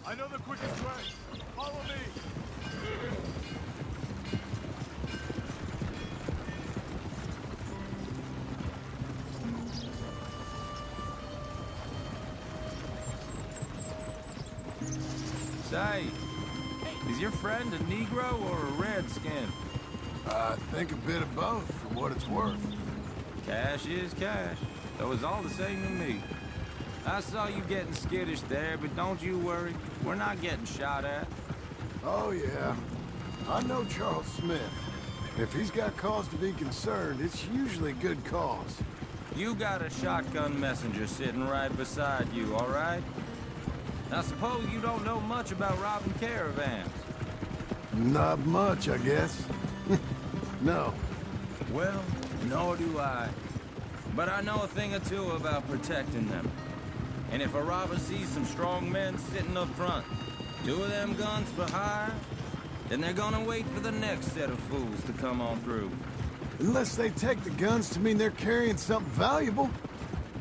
I know the quickest way. Follow me. Say, is your friend a Negro or a Redskin? I think a bit of both, for what it's worth. Cash is cash. That was all the same to me. I saw you getting skittish there, but don't you worry. We're not getting shot at. Oh, yeah. I know Charles Smith. If he's got cause to be concerned, it's usually a good cause. You got a shotgun messenger sitting right beside you, all right? I suppose you don't know much about robbing caravans. Not much, I guess. No. Well, nor do I. But I know a thing or two about protecting them. And if a robber sees some strong men sitting up front, 2 of them guns for hire, then they're gonna wait for the next set of fools to come on through. Unless they take the guns to mean they're carrying something valuable.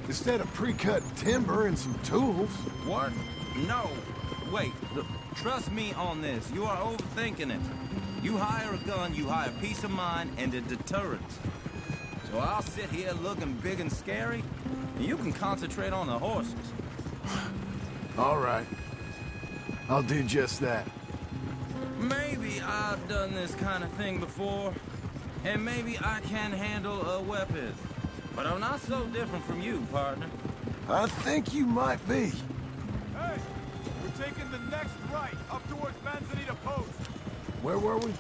Instead of pre-cut timber and some tools. What? No. Wait, look, trust me on this. You are overthinking it. You hire a gun, you hire peace of mind and a deterrent. So I'll sit here looking big and scary, and you can concentrate on the horses. All right. I'll do just that. Maybe I've done this kind of thing before, and maybe I can handle a weapon. But I'm not so different from you, partner. I think you might be. Hey, we're taking the next right up towards Manzanita Post. Where were we?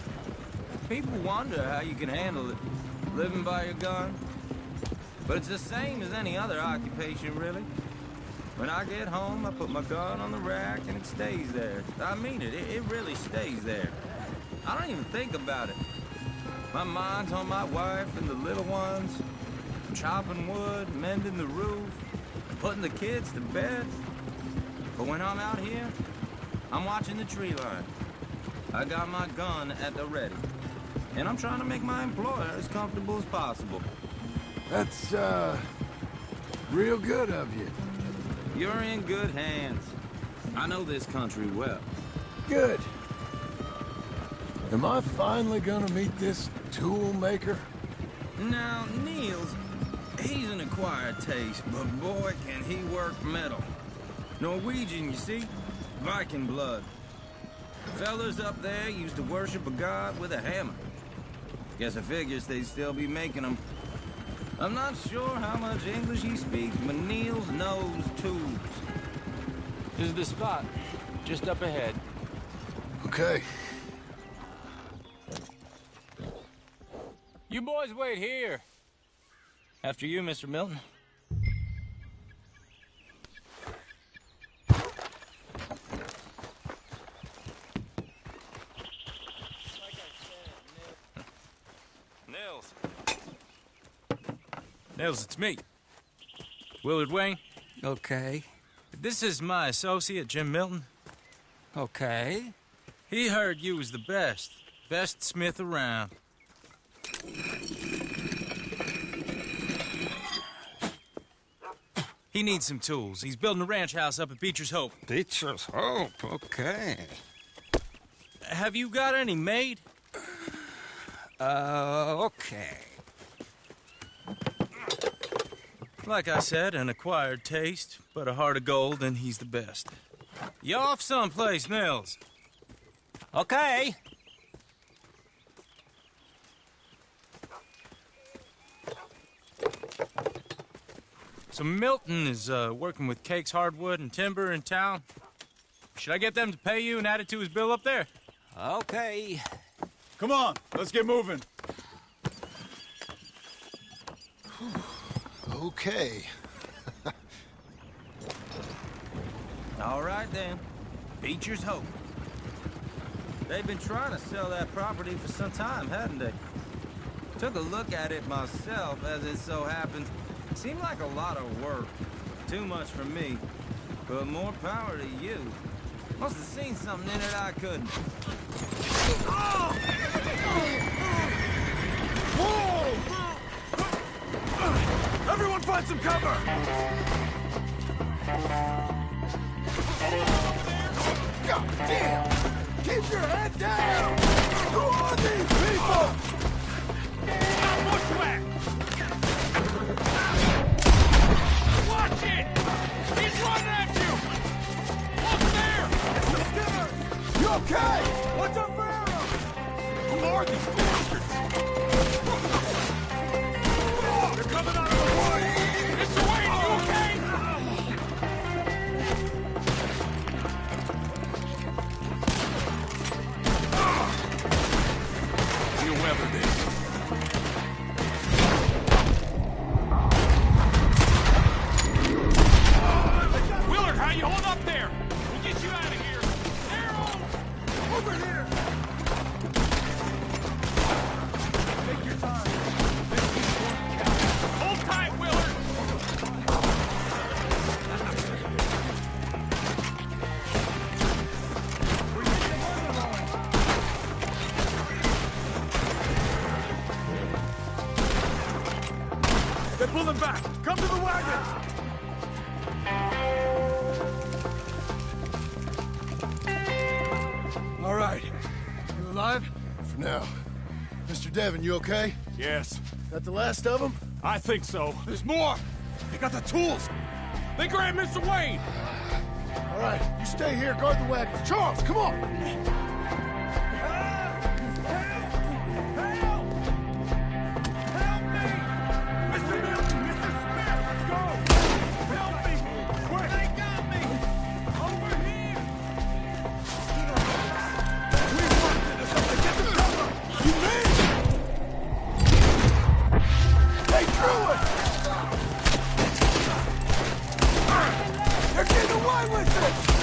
People wonder how you can handle it, living by your gun. But it's the same as any other occupation, really. When I get home, I put my gun on the rack and it stays there. I mean it, it really stays there. I don't even think about it. My mind's on my wife and the little ones, chopping wood, mending the roof, putting the kids to bed. But when I'm out here, I'm watching the tree line. I got my gun at the ready. And I'm trying to make my employer as comfortable as possible. That's, real good of you. You're in good hands. I know this country well. Good. Am I finally gonna meet this tool maker? Now, Niels, he's an acquired taste, but boy, can he work metal. Norwegian, you see? Viking blood. Fellas up there used to worship a god with a hammer. Guess I figures they'd still be making them. I'm not sure how much English he speaks, but Niels knows tubes. This is the spot, just up ahead. Okay. You boys wait here. After you, Mr. Milton. Nils, it's me. Willard Wayne. Okay. This is my associate, Jim Milton. Okay. He heard you was the best smith around. He needs some tools. He's building a ranch house up at Beecher's Hope. Beecher's Hope, okay. Have you got any made? Okay. Like I said, an acquired taste, but a heart of gold, and he's the best. You off someplace, Nils? Okay. So Milton is working with Cakes Hardwood and Timber in town. Should I get them to pay you and add it to his bill up there? Okay. Come on, let's get moving. Okay. All right, then. Beecher's Hope. They've been trying to sell that property for some time, hadn't they? Took a look at it myself, as it so happens. Seemed like a lot of work. Too much for me. But more power to you. Must have seen something in it I couldn't. Everyone find some cover! Devin, you okay? Yes, That the last of them? I think so. There's more! They got the tools! They grabbed Mr. Wayne! All right, you stay here, guard the wagons. Charles, come on! They're getting away with it!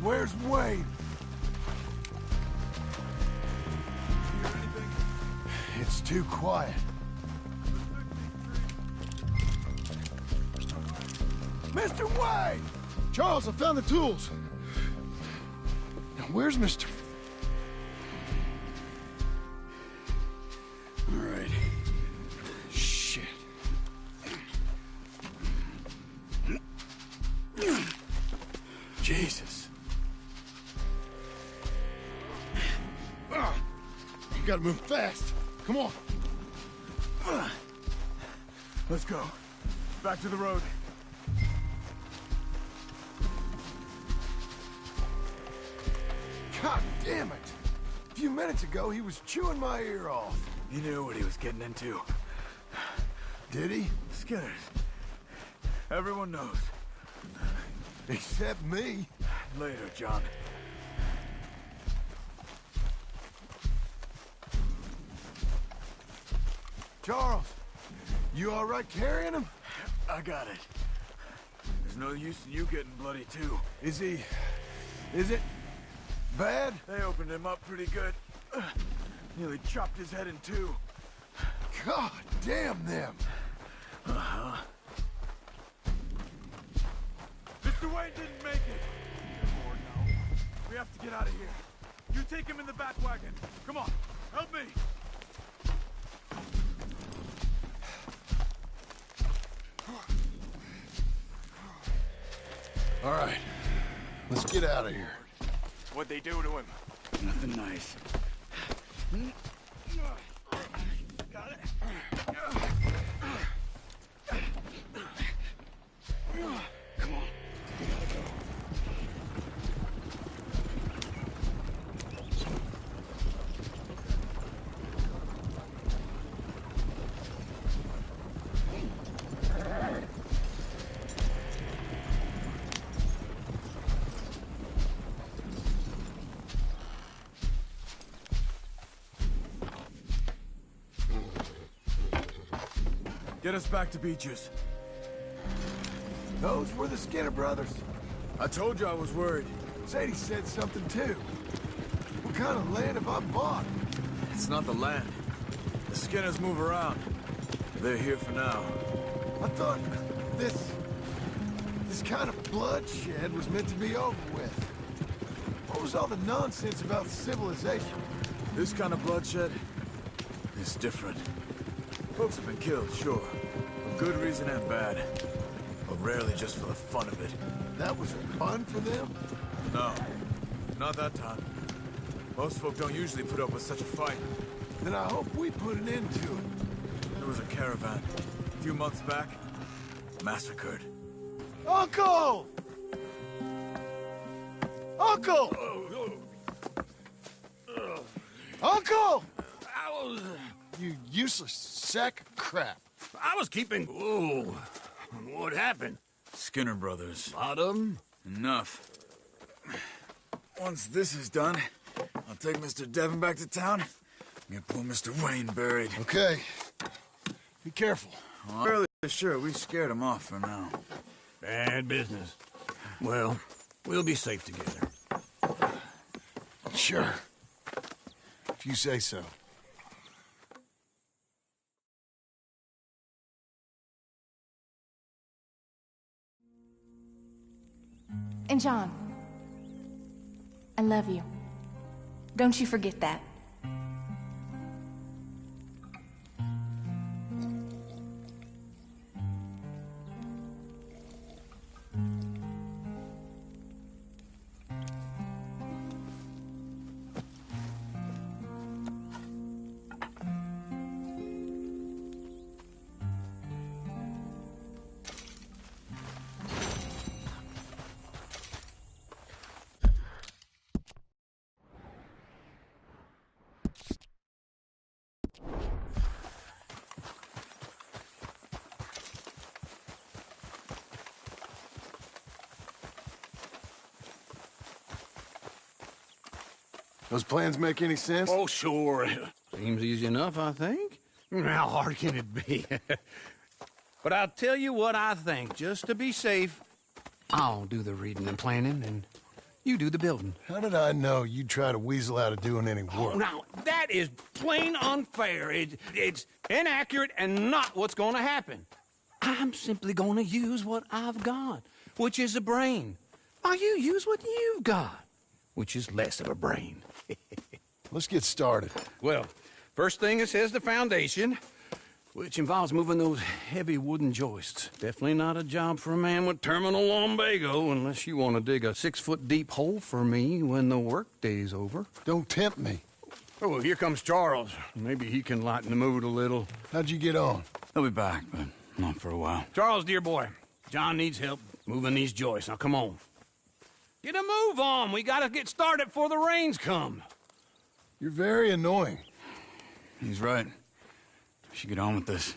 Where's Wayne? Hear anything? It's too quiet. Mr. Wayne! Charles, I found the tools. Now, where's Mr. All right. Shit. Jesus. You gotta move fast. Come on. Let's go. Back to the road. God damn it! A few minutes ago, he was chewing my ear off. He knew what he was getting into. Did he? Skinners. Everyone knows. Except me. Later, John. Charles, you all right carrying him? I got it. There's no use in you getting bloody too. Is he... is it... bad? They opened him up pretty good. Nearly chopped his head in two. God damn them! Uh-huh. Mr. Wayne didn't make it! We have to get out of here. You take him in the back wagon. Come on, help me! All right, let's get out of here. What'd they do to him? Nothing nice. Got it. Come on. Get us back to Beaches. Those were the Skinner brothers. I told you I was worried. Sadie said something too. What kind of land have I bought? It's not the land. The Skinners move around. They're here for now. I thought this kind of bloodshed was meant to be over with. What was all the nonsense about civilization? This kind of bloodshed is different. Folks have been killed, sure. For good reason and bad. But rarely just for the fun of it. That was fun for them? No. Not that time. Most folk don't usually put up with such a fight. Then I hope we put an end to it. There was a caravan. A few months back. Massacred. Uncle! Uncle! Uncle! You useless sack of crap. I was keeping... Whoa. What happened? Skinner brothers. Lot of them? Enough. Once this is done, I'll take Mr. Devon back to town and get poor Mr. Wayne buried. Okay. Be careful. Well, I'm fairly sure we scared him off for now. Bad business. Well, we'll be safe together. Sure. If you say so. And John, I love you. Don't you forget that. Those plans make any sense? Oh, sure. Seems easy enough, I think. How hard can it be? But I'll tell you what I think, just to be safe. I'll do the reading and planning, and you do the building. How did I know you'd try to weasel out of doing any Oh, work? now, that is plain unfair. It's inaccurate and not what's going to happen. I'm simply going to use what I've got, which is a brain. While you use what you've got, which is less of a brain. Let's get started. Well, first thing it says the foundation, which involves moving those heavy wooden joists. Definitely not a job for a man with terminal lumbago unless you want to dig a 6-foot deep hole for me when the workday's over. Don't tempt me. Oh, well, here comes Charles. Maybe he can lighten the mood a little. How'd you get on? He'll be back, but not for a while. Charles, dear boy, John needs help moving these joists. Now, come on. Get a move on. We gotta get started before the rains come. You're very annoying. He's right. We should get on with this.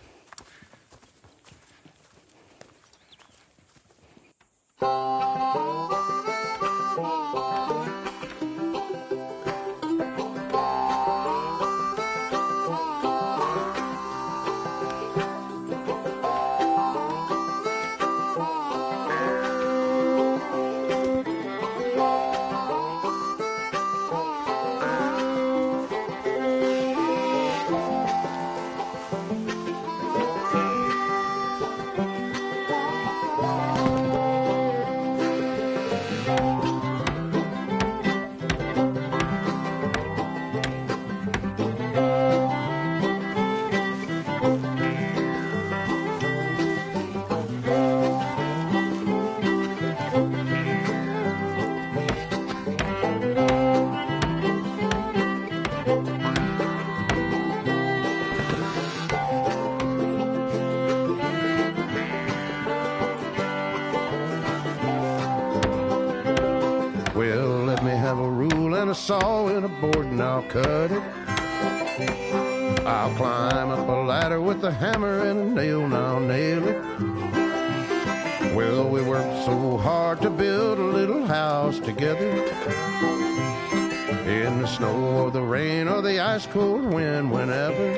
rule and a saw and a board and I'll cut it. I'll climb up a ladder with a hammer and a nail and I'll nail it. Well, we worked so hard to build a little house together. In the snow or the rain or the ice cold wind, whenever.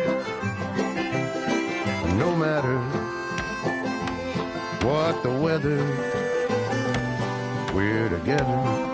No matter what the weather, we're together.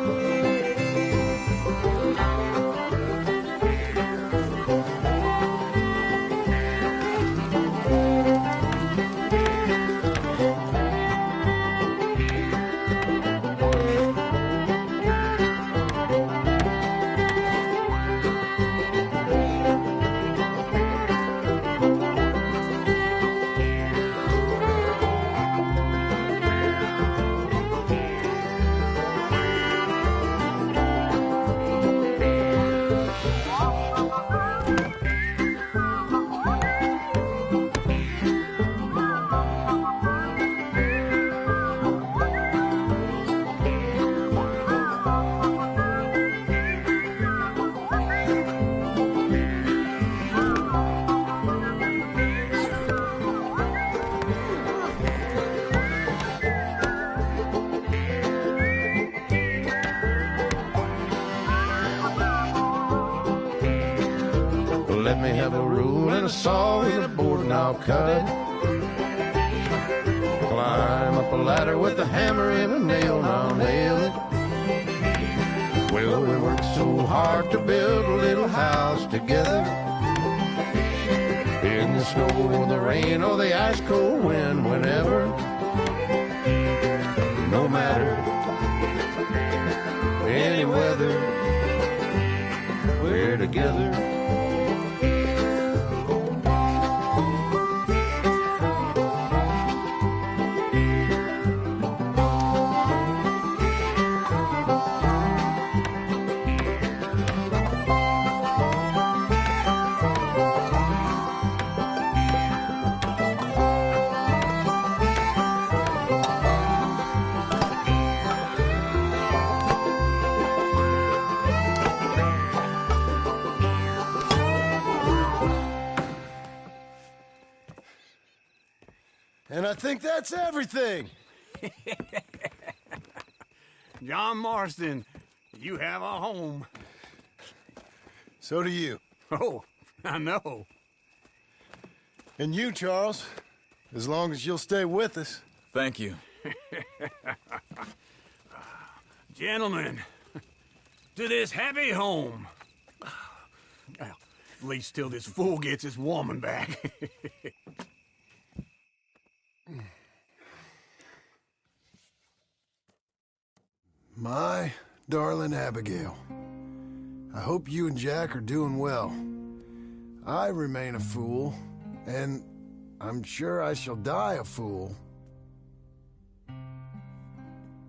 Let me have a rule and a saw and a board and I'll cut it. Climb up a ladder with a hammer and a nail and I'll nail it. Well, we worked so hard to build a little house together. In the snow or the rain or the ice cold wind, whenever. No matter any weather, we're together. And I think that's everything. John Marston, you have a home. So do you. Oh, I know. And you, Charles, as long as you'll stay with us. Thank you. Gentlemen, to this happy home. Well, at least till this fool gets his woman back. My darling Abigail, I hope you and Jack are doing well. I remain a fool, and I'm sure I shall die a fool.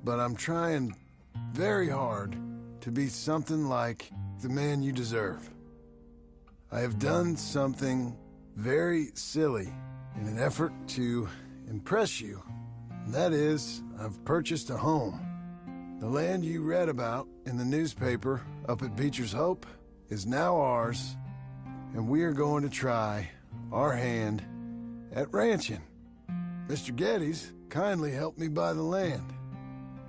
But I'm trying very hard to be something like the man you deserve. I have done something very silly in an effort to impress you. And that is, I've purchased a home. The land you read about in the newspaper up at Beecher's Hope is now ours, and we are going to try our hand at ranching. Mr. Geddes kindly helped me buy the land.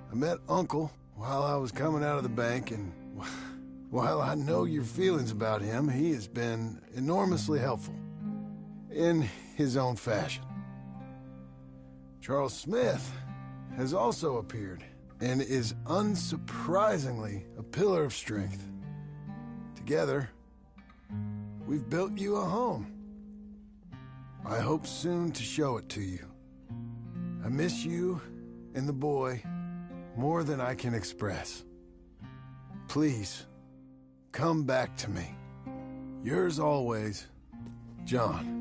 I met Uncle while I was coming out of the bank, and while I know your feelings about him, he has been enormously helpful in his own fashion. Charles Smith has also appeared and is unsurprisingly a pillar of strength. Together, we've built you a home. I hope soon to show it to you. I miss you and the boy more than I can express. Please, come back to me. Yours always, John.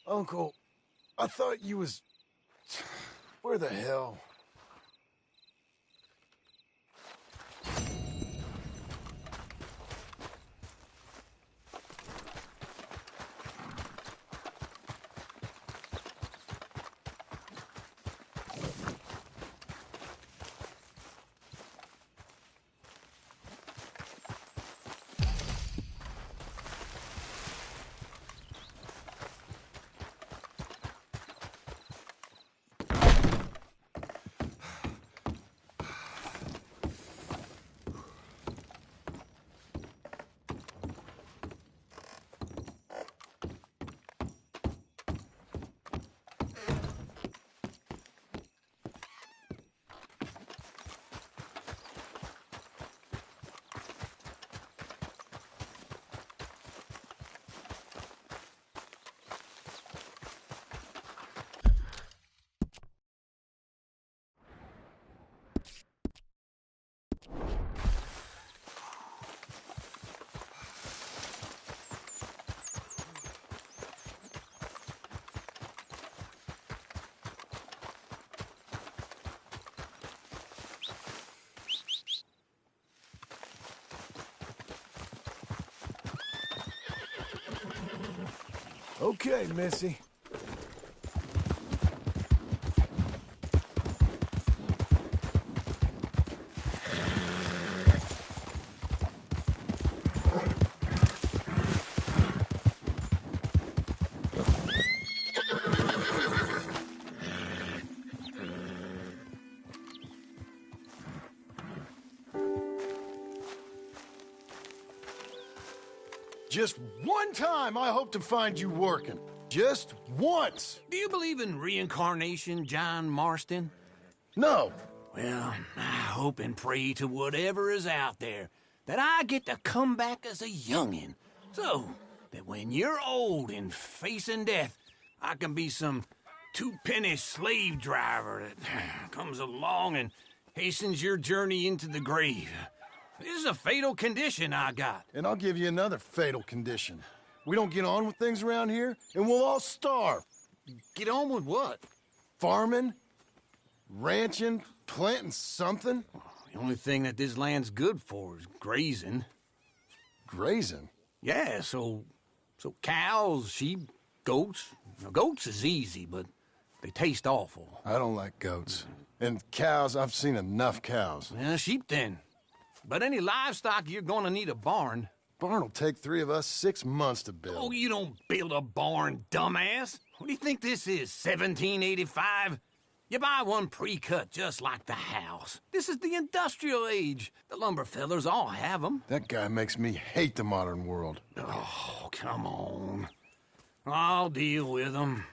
Uncle, I thought you was... Where the hell? Okay, Missy. Just one time I hope to find you working. Just once. Do you believe in reincarnation, John Marston? No. Well, I hope and pray to whatever is out there that I get to come back as a youngin', so that when you're old and facing death, I can be some two-penny slave driver that comes along and hastens your journey into the grave. This is a fatal condition I got. And I'll give you another fatal condition. We don't get on with things around here, and we'll all starve. Get on with what? Farming, ranching, planting something. The only thing that this land's good for is grazing. Grazing? Yeah, so cows, sheep, goats. Now, goats is easy, but they taste awful. I don't like goats. And cows, I've seen enough cows. Well, sheep then. But any livestock, you're gonna need a barn. Barn will take 3 of us 6 months to build. Oh, you don't build a barn, dumbass. What do you think this is, 1785? You buy one pre-cut just like the house. This is the industrial age. The lumber fellers all have them. That guy makes me hate the modern world. Oh, come on. I'll deal with them.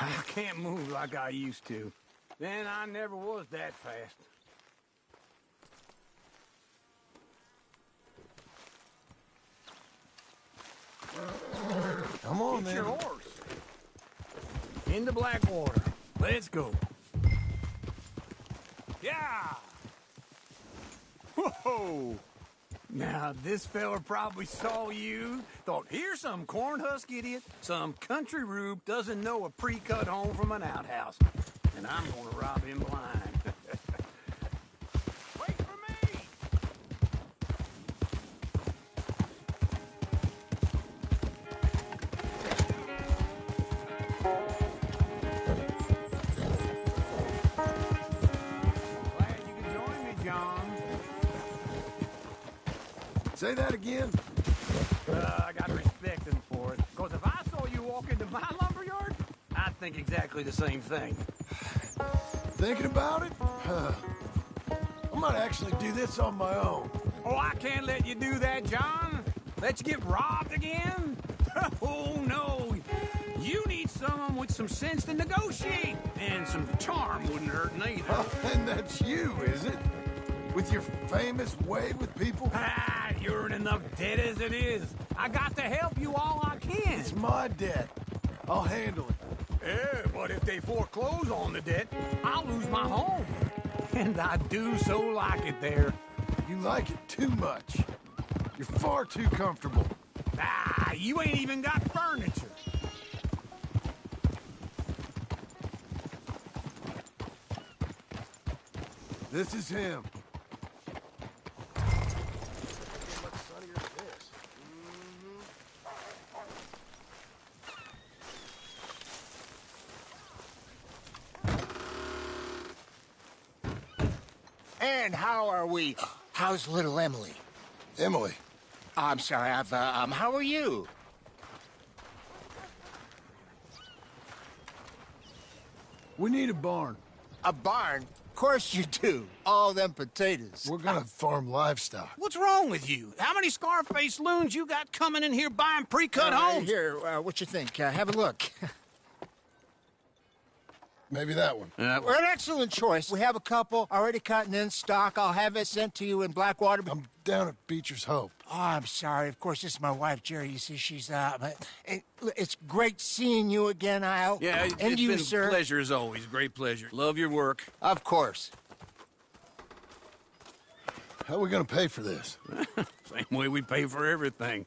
I can't move like I used to. Then I never was that fast. Come on, Get man. your horse. Into Blackwater. Let's go. Yeah! Whoa! Now, this fella probably saw you, thought, here's some corn-husk idiot, some country rube doesn't know a pre-cut home from an outhouse. And I'm gonna rob him blind. Wait for me! Glad you could join me, John. Say that again? I got to respect him for it. Because if I saw you walk into my lumberyard, I'd think exactly the same thing. Thinking about it? I might actually do this on my own. Oh, I can't let you do that, John. Let you get robbed again? Oh, no. You need someone with some sense to negotiate. And some charm wouldn't hurt neither. Oh, and that's you, is it? With your famous way with people? Ah, you're in enough debt as it is. I got to help you all I can. It's my debt. I'll handle it. Yeah, but if they foreclose on the debt, I'll lose my home. And I do so like it there. You like it too much. You're far too comfortable. Ah, Why? You ain't even got furniture. This is him. And how are we? How's little Emily? Emily. I'm sorry, how are you? We need a barn. A barn? Of course you do. All them potatoes. We're gonna farm livestock. What's wrong with you? How many Scarface loons you got coming in here buying pre-cut homes? Here, what you think? Have a look. Maybe that one. We're an excellent choice. We have a couple already cut and in stock. I'll have it sent to you in Blackwater. I'm down at Beecher's Hope. Oh, I'm sorry. Of course, this is my wife, Jerry. You see, she's it's great seeing you again, Al. Yeah, and it's you, been sir. a pleasure as always. Great pleasure. Love your work. Of course. How are we gonna pay for this? Same way we pay for everything.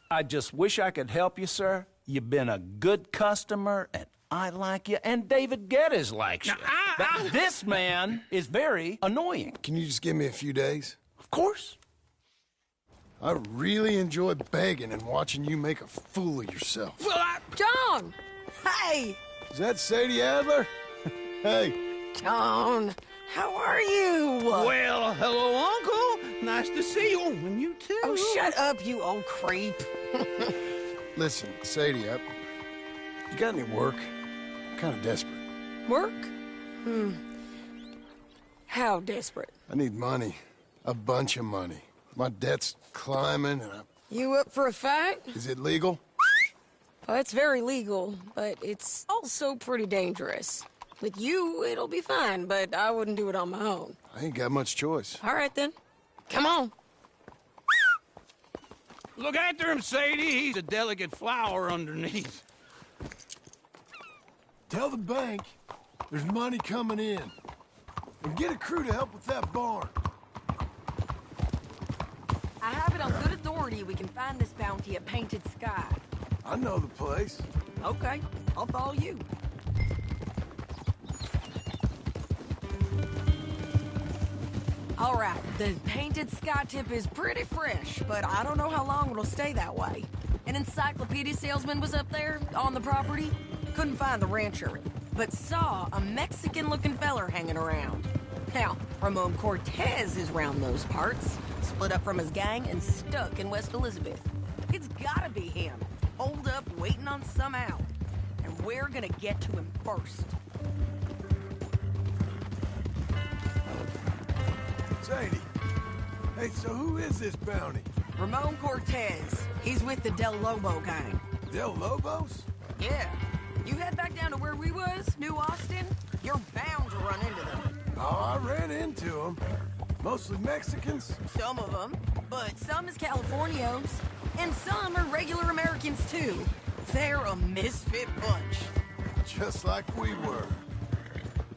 I just wish I could help you, sir. You've been a good customer, and I like you, and David Geddes likes you. But this man is very annoying. Can you just give me a few days? Of course. I really enjoy begging and watching you make a fool of yourself. John! Hey! Is that Sadie Adler? Hey. John, how are you? Well, hello, Uncle. Nice to see you. And you too. Oh, shut up, you old creep. Listen, Sadie, you got any work? I'm kind of desperate. Work? How desperate? I need money. A bunch of money. My debt's climbing and You up for a fight? Is it legal? Well, it's very legal, but it's also pretty dangerous. With you, it'll be fine, but I wouldn't do it on my own. I ain't got much choice. All right, then. Come on. Look after him, Sadie. He's a delicate flower underneath. Tell the bank there's money coming in. And get a crew to help with that barn. I have it on good authority we can find this bounty at Painted Sky. I know the place. Okay, I'll follow you. All right, the Painted Sky tip is pretty fresh, but I don't know how long it'll stay that way. An encyclopedia salesman was up there on the property. Couldn't find the rancher, but saw a Mexican-looking feller hanging around. Now, Ramon Cortez is round those parts, split up from his gang and stuck in West Elizabeth. It's gotta be him, holed up waiting on some out. And we're gonna get to him first. Sadie. Hey, so who is this bounty? Ramon Cortez. He's with the Del Lobo gang. Del Lobos? Yeah. You head back down to where we was, New Austin, you're bound to run into them. Oh, I ran into them. Mostly Mexicans. Some of them, but some is Californios. And some are regular Americans, too. They're a misfit bunch. Just like we were.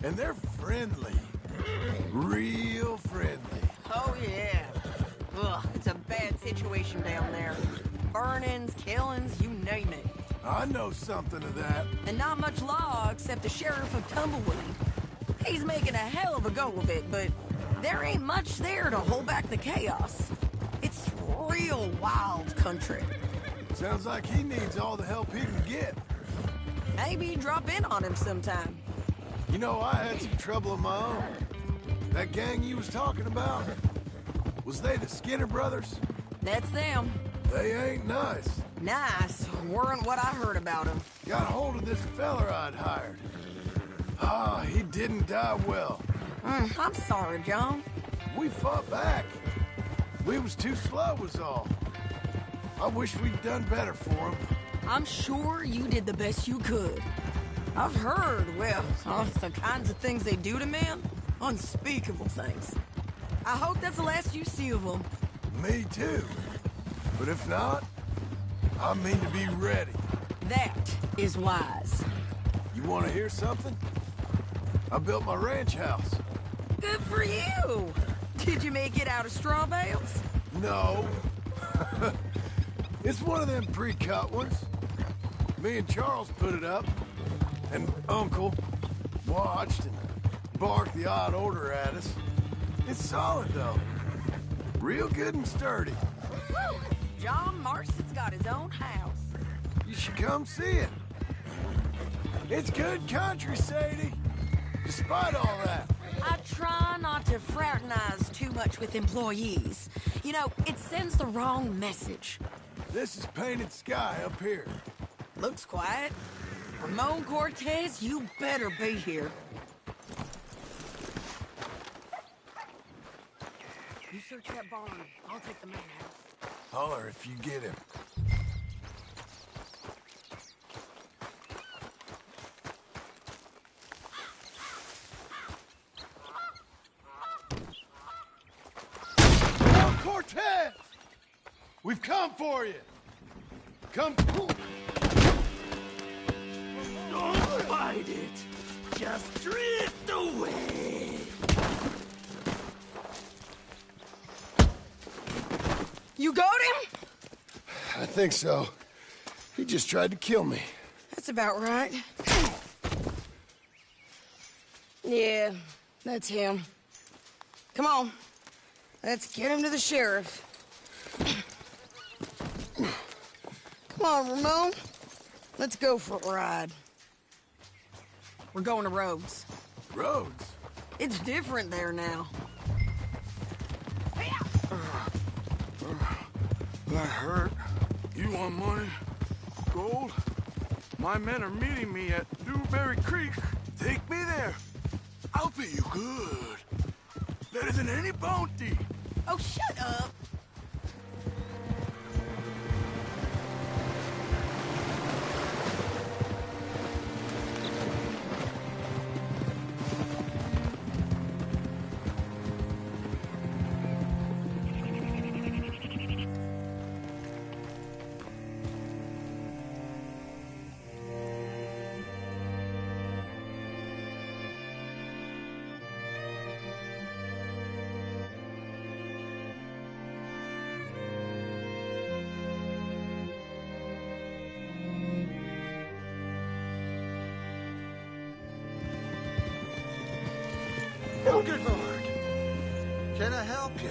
And they're friendly. Real friendly. Oh, yeah. Ugh, it's a bad situation down there. Burnings, killings, you name it. I know something of that. And not much law except the sheriff of Tumbleweed. He's making a hell of a go of it, but there ain't much there to hold back the chaos. It's real wild country. Sounds like he needs all the help he can get. Maybe drop in on him sometime. You know, I had some trouble of my own. That gang you was talking about, was they the Skinner brothers? That's them. They ain't nice. Nice. Weren't what I heard about them. Got hold of this feller I'd hired. Ah, he didn't die well. I'm sorry, John. We fought back. We was too slow was all. I wish we'd done better for him. I'm sure you did the best you could. I've heard, well, the kinds of things they do to men. Unspeakable things. I hope that's the last you see of them. Me too. But if not, I mean to be ready. That is wise. You want to hear something? I built my ranch house. Good for you. Did you make it out of straw bales? No. It's one of them pre-cut ones. Me and Charles put it up, and Uncle watched and barked the odd order at us. It's solid, though. Real good and sturdy. Woo! John Marston's got his own house. You should come see it. It's good country, Sadie. Despite all that. I try not to fraternize too much with employees. You know, it sends the wrong message. This is Painted Sky up here. Looks quiet. Ramon Cortez, you better be here. You search that barn. I'll take the main house. Holler if you get him. Oh, Cortez! We've come for you. Come. Don't fight it. Just drift away. You got him? I think so. He just tried to kill me. That's about right. Yeah, that's him. Come on. Let's get him to the sheriff. Come on, Ramon. Let's go for a ride. We're going to Rhodes. Rhodes? It's different there now. That hurt. You want money? Gold? My men are meeting me at Dewberry Creek. Take me there. I'll pay you good. Better than any bounty. Oh, shut up. Oh, good Lord. Can I help you?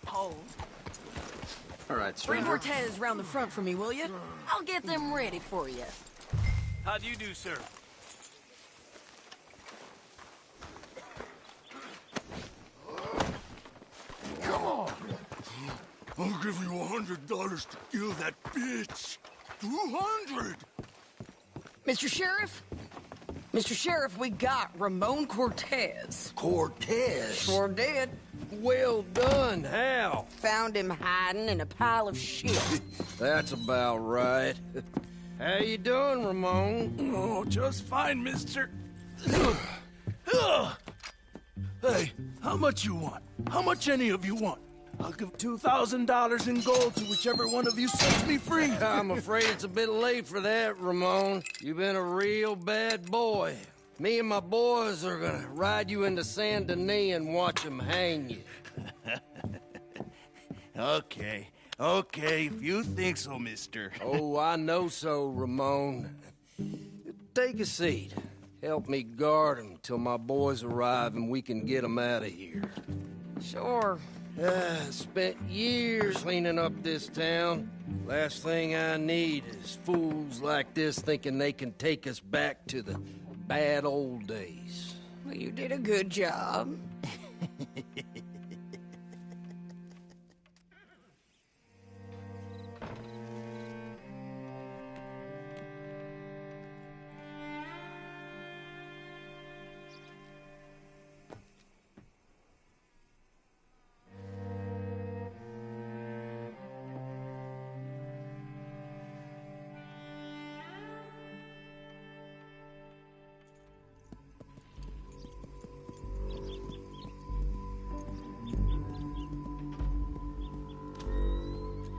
Hold. All right, Bring stranger. Cortez round the front for me, will you? I'll get them ready for you. How do you do, sir? Come on. I'll give you $100 to kill that bitch. 200. Mr. Sheriff? Mr. Sheriff, we got Ramon Cortez. Cortez? Sure did. Well done, Hal. Found him hiding in a pile of shit. That's about right. How you doing, Ramon? Oh, just fine, mister. Hey, how much you want? How much any of you want? I'll give $2,000 in gold to whichever one of you sets me free. I'm afraid it's a bit late for that, Ramon. You've been a real bad boy. Me and my boys are gonna ride you into Saint Denis and watch them hang you. Okay, if you think so, mister. Oh, I know so, Ramon. Take a seat. Help me guard them till my boys arrive and we can get them out of here. Sure. Spent years cleaning up this town. Last thing I need is fools like this thinking they can take us back to the bad old days. Well, you did a good job.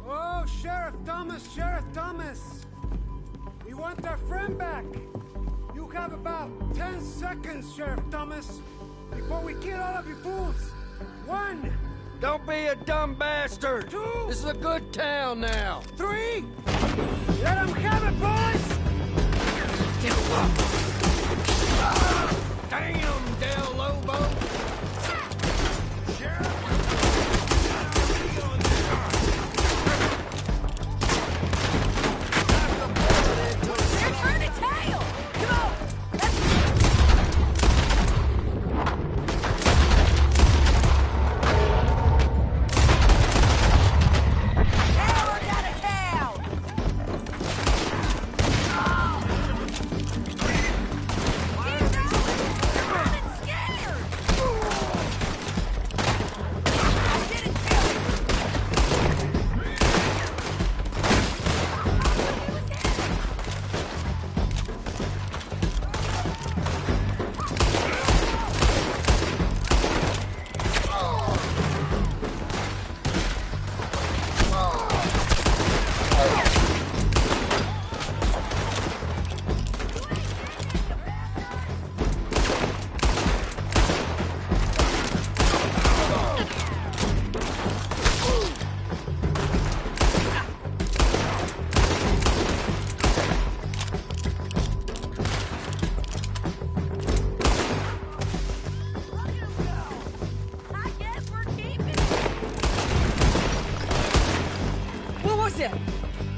Oh, Sheriff Thomas! We want our friend back! You have about 10 seconds, Sheriff Thomas, before we kill all of you fools. 1. Don't be a dumb bastard. 2. This is a good town now. 3. Let them have it, boys! Damn, Del Lobo.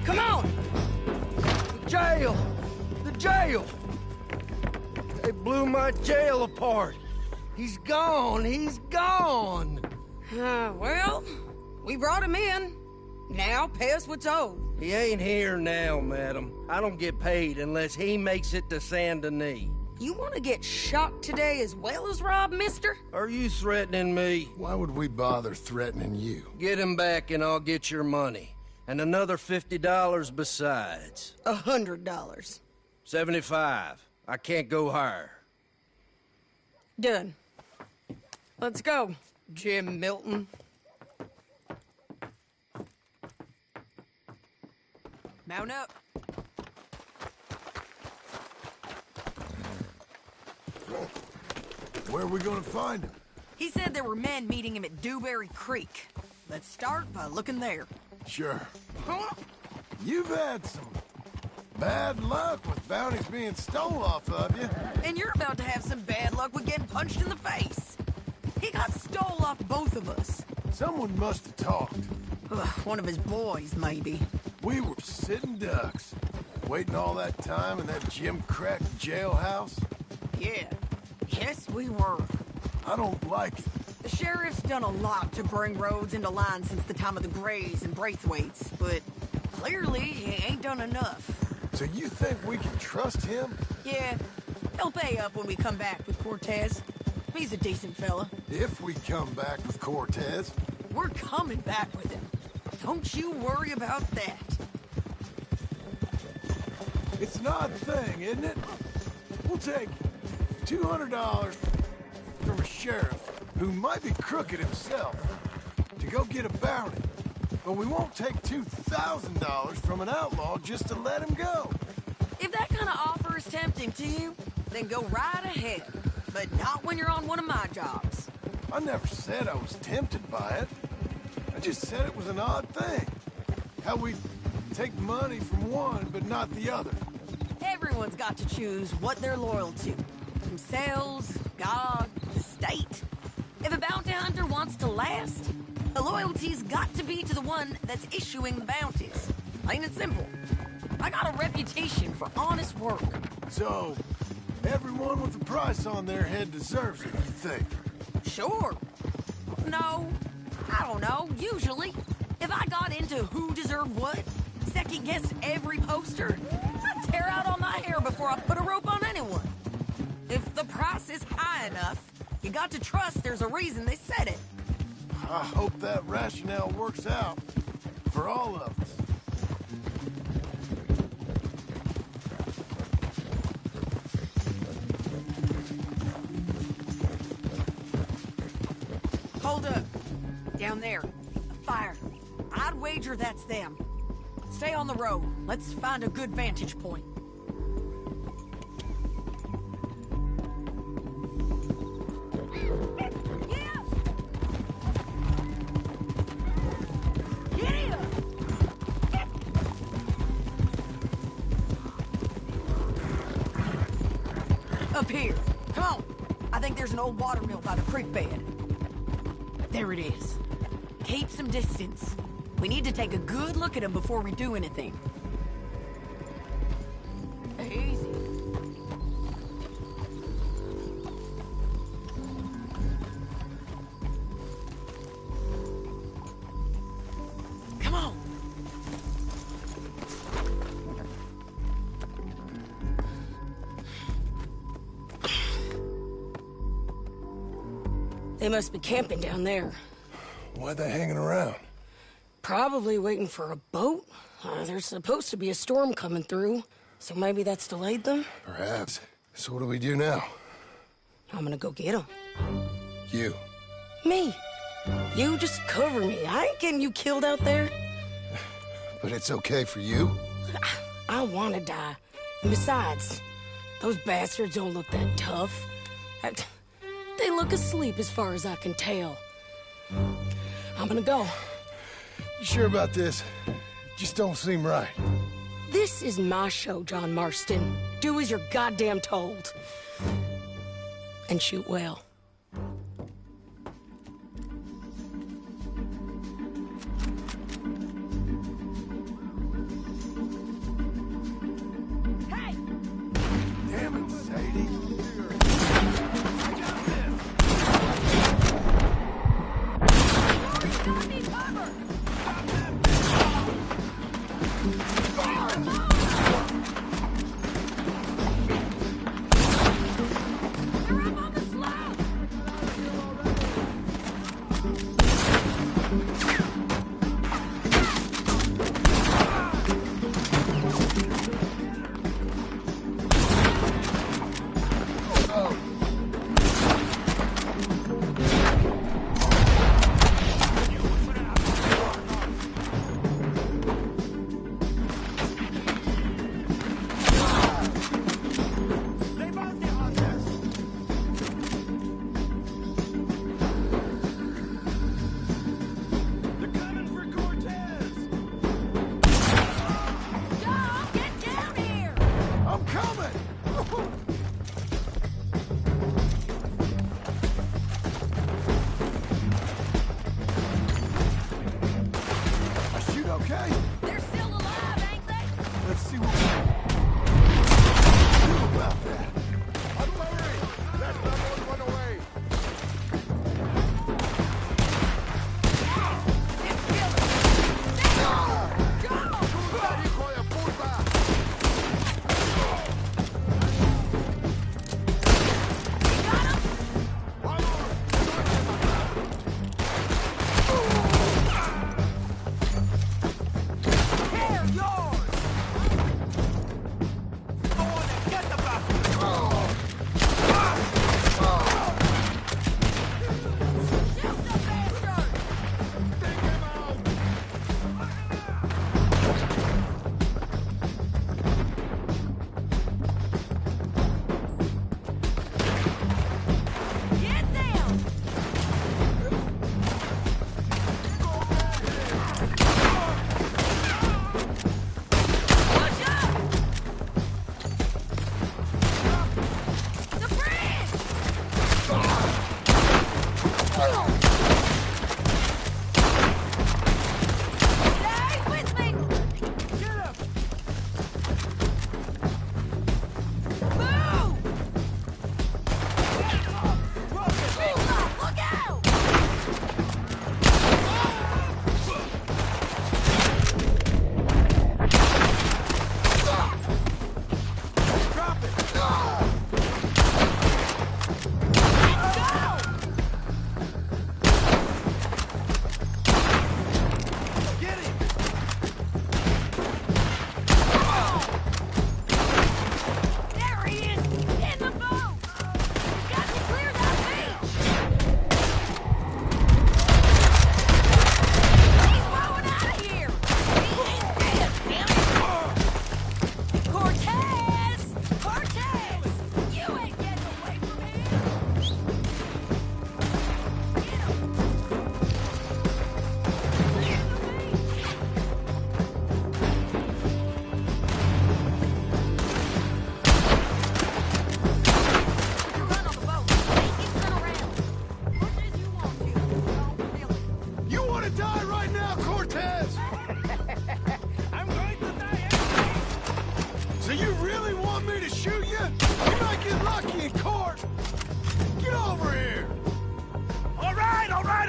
Come on! The jail! They blew my jail apart. He's gone! Well, we brought him in. Now pay us what's owed. He ain't here now, madam. I don't get paid unless he makes it to Saint Denis. You want to get shot today as well as Rob, mister? Are you threatening me? Why would we bother threatening you? Get him back and I'll get your money. And another $50 besides. $100. 75. I can't go higher. Done. Let's go, Jim Milton. Mount up. Where are we gonna find him? He said there were men meeting him at Dewberry Creek. Let's start by looking there. Sure. You've had some bad luck with bounties being stole off of you. And you're about to have some bad luck with getting punched in the face. He got stole off both of us. Someone must have talked. One of his boys, maybe. We were sitting ducks, waiting all that time in that Jim Crack jailhouse. Yeah. Yes, we were. I don't like it. The sheriff's done a lot to bring roads into line since the time of the Grays and Braithwaites, but clearly he ain't done enough. So you think we can trust him? Yeah, he'll pay up when we come back with Cortez. He's a decent fella. If we come back with Cortez. We're coming back with him. Don't you worry about that. It's an odd thing, isn't it? We'll take $200 from a sheriff who might be crooked himself to go get a bounty. But we won't take $2,000 from an outlaw just to let him go. If that kind of offer is tempting to you, then go right ahead. But not when you're on one of my jobs. I never said I was tempted by it. I just said it was an odd thing. How we take money from one but not the other. Everyone's got to choose what they're loyal to. Themselves, God, the state. If a bounty hunter wants to last, the loyalty's got to be to the one that's issuing the bounties. Plain and simple. I got a reputation for honest work. So, everyone with a price on their head deserves it, you think? Sure. No, I don't know, usually. If I got into who deserved what, second-guessed every poster, I'd tear out all my hair before I put a rope on anyone. If the price is high enough, you got to trust there's a reason they said it. I hope that rationale works out for all of us. Hold up. Down there. A fire. I'd wager that's them. Stay on the road. Let's find a good vantage point. Up here. Come on. I think there's an old water mill by the creek bed. There it is. Keep some distance. We need to take a good look at him before we do anything. Easy. Come on. They must be camping down there. Why are they hanging around? Probably waiting for a boat. There's supposed to be a storm coming through, so maybe that's delayed them? Perhaps. So what do we do now? I'm gonna go get them. You. Me. You just cover me. I ain't getting you killed out there. But it's okay for you? I wanna die. And besides, those bastards don't look that tough. They look asleep as far as I can tell. I'm gonna go. You sure about this? Just don't seem right. This is my show, John Marston. Do as you're goddamn told. And shoot well. Hey! Damn it, Sadie.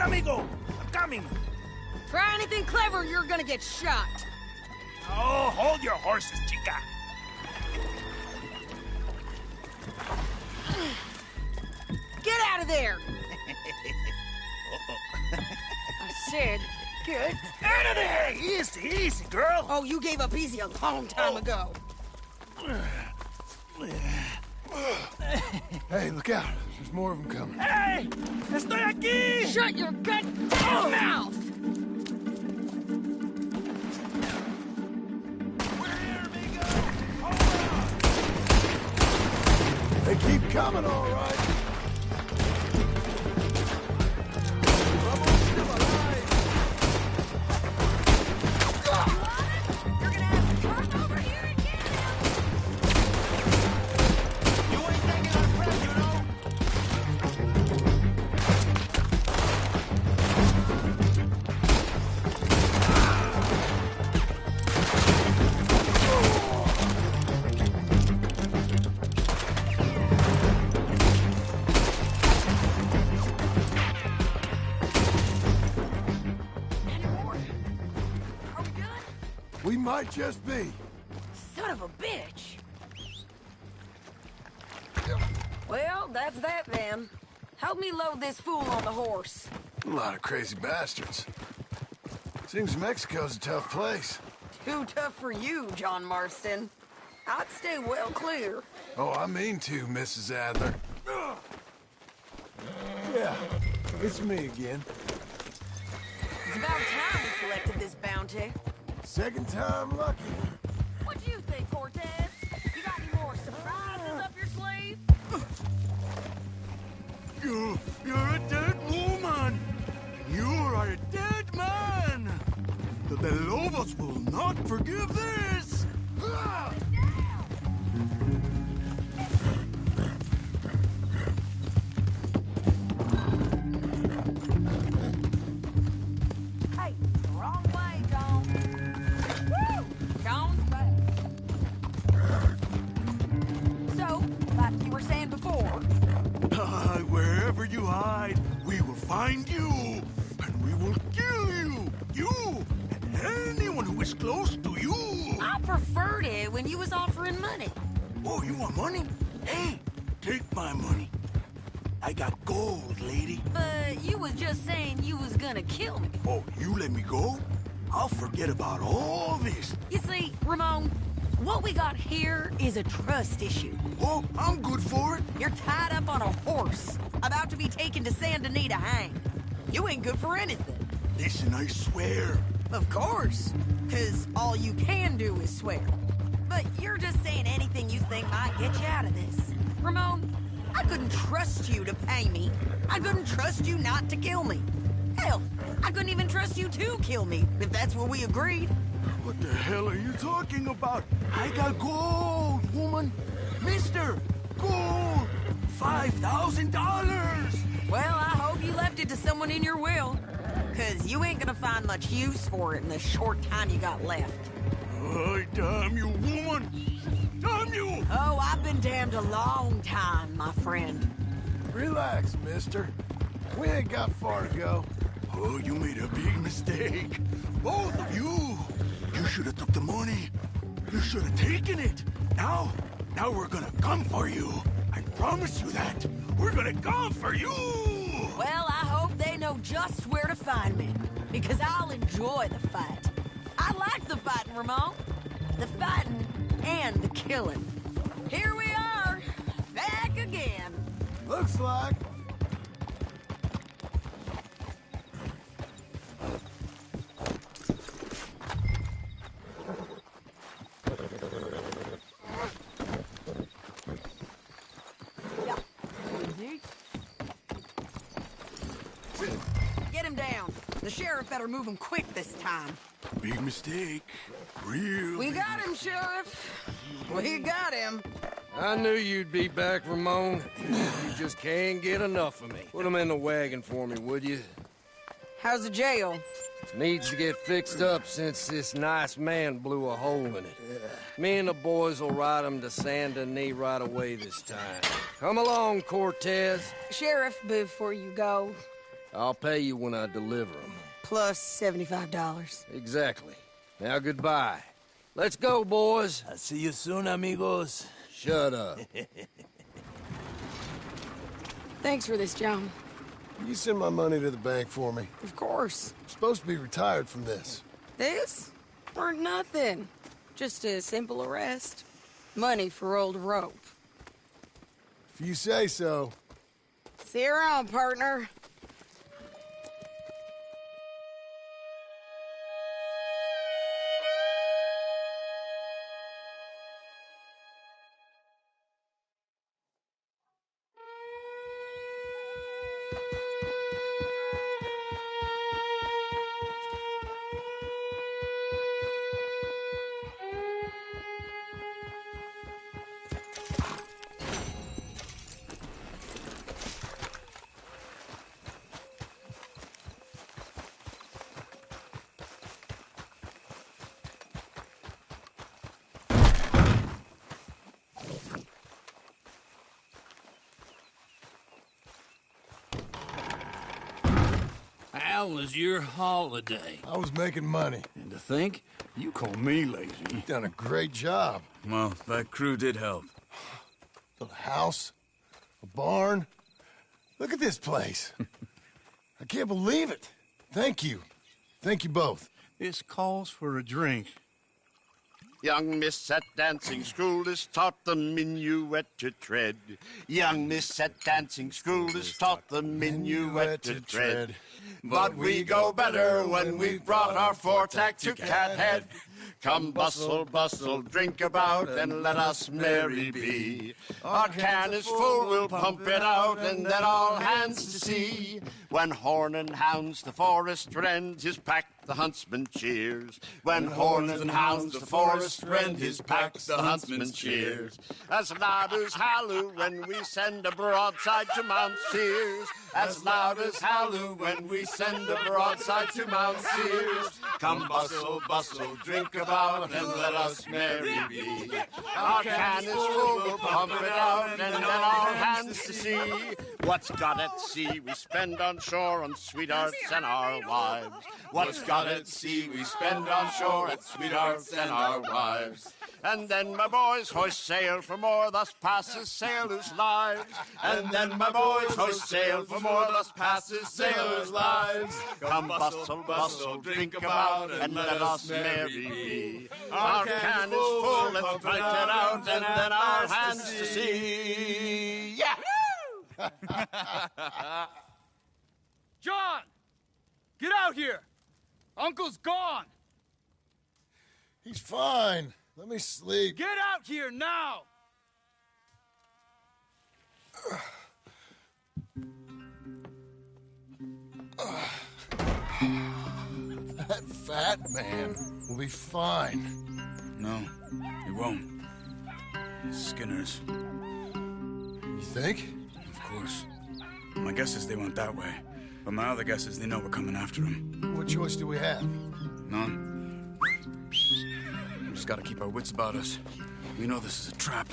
amigo! I'm coming! Try anything clever, you're gonna get shot. Oh, hold your horses, chica! Get out of there! I said, get Out of there! Easy, easy, girl! Oh, you gave up easy a long time ago. Hey, look out. There's more of them coming. Hey! Estoy aquí! Shut your goddamn mouth! They keep coming, all right. You're gonna have to come over here and get him! You ain't taking our friend, you know? Any more? Are we good? We might just be. Son of a bitch! Well, that's that then. Help me load this fool on the horse. A lot of crazy bastards. Seems Mexico's a tough place. Too tough for you, John Marston. I'd stay well clear. Oh, I mean to, Mrs. Adler. Yeah, it's me again. It's about time we collected this bounty. Second time lucky. What do you think, Cortez? You got any more surprises up your sleeve? You're a dead woman! You are a dead man! The Lobos will not forgive this! Ah! Hey, wrong way, John. Woo! John's back. So, like you were saying before, Wherever you hide, we will find you, and we will kill you! You, and anyone who is close to you! I preferred it when you was offering money. Oh, you want money? Hey, take my money. I got gold, lady. But you was just saying you was gonna kill me. Oh, you let me go? I'll forget about all this. You see, Ramon, what we got here is a trust issue. Oh, I'm good for it. You're tied up on a horse, about to be taken to Saint Denis to hang. You ain't good for anything. Listen, I swear. Of course, because all you can do is swear. But you're just saying anything you think might get you out of this. Ramon, I couldn't trust you to pay me. I couldn't trust you not to kill me. Hell, I couldn't even trust you to kill me, if that's what we agreed. What the hell are you talking about? I got gold, woman. Mister, gold. $5,000. Well, I hope you left it to someone in your will. Because you ain't gonna find much use for it in the short time you got left. Oh, damn you, woman. Damn you. Oh, I've been damned a long time, my friend. Relax, mister. We ain't got far to go. Oh, you made a big mistake. Both of you. You should have took the money. You should have taken it. Now we're gonna come for you. I promise you that. We're gonna come for you. Well, I hope they know just where to find me. Because I'll enjoy the fight. I like the fighting, Ramon. The fighting and the killing. Here we are, back again. Looks like. Get him down. The sheriff better move him quick this time. Big mistake. Real We big got him, Sheriff. We got him. I knew you'd be back, Ramon. You just can't get enough of me. Put him in the wagon for me, would you? How's the jail? Needs to get fixed up since this nice man blew a hole in it. Me and the boys will ride him to Saint Denis right away this time. Come along, Cortez. Sheriff, before you go, I'll pay you when I deliver them. Plus $75. Exactly. Now, goodbye. Let's go, boys. I'll see you soon, amigos. Shut up. Thanks for this, John. You send my money to the bank for me. Of course. I'm supposed to be retired from this. This? Weren't nothing. Just a simple arrest. Money for old rope. If you say so. See you around, partner. How was your holiday? I was making money. And to think, you call me lazy. You've done a great job. Well, that crew did help. Built a house, a barn. Look at this place. I can't believe it. Thank you. Thank you both. This calls for a drink. Young miss at dancing school is taught the minuet to tread. Young miss at dancing school is taught the minuet to tread. But we go better when we've brought our four-tack to Cathead. Come bustle, bustle, drink about, and let us merry be. Our can is full, we'll pump it out, and then all hands to sea. When horn and hounds the forest rend, his pack the huntsman cheers. When horns and hounds the forest rend, his pack the huntsman cheers. As loud as halloo when we send a broadside to Mount Sears. As loud as halloo when we send a broadside to Mount Sears. Come bustle, bustle, drink about, and let us merry be. Our can is full, we'll pump it out, and then all hands to sea. What's got at sea we spend on shore on sweethearts and our wives. What's got at sea we spend on shore at sweethearts and our wives. And then my boys hoist sail for more, thus passes sailors' lives. And then my boys hoist sail for more, thus passes sailors' lives. Come bustle, bustle, drink about, and let us merry be. Our can is full, let's drink it out, and then our hands to sea. Yeah! John! Get out here! Uncle's gone! He's fine. Let me sleep. Get out here now! That fat man will be fine. No, he won't. Skinner's. You think? Of course. My guess is they went that way. But my other guess is they know we're coming after him. What choice do we have? None. We just gotta keep our wits about us. We know this is a trap.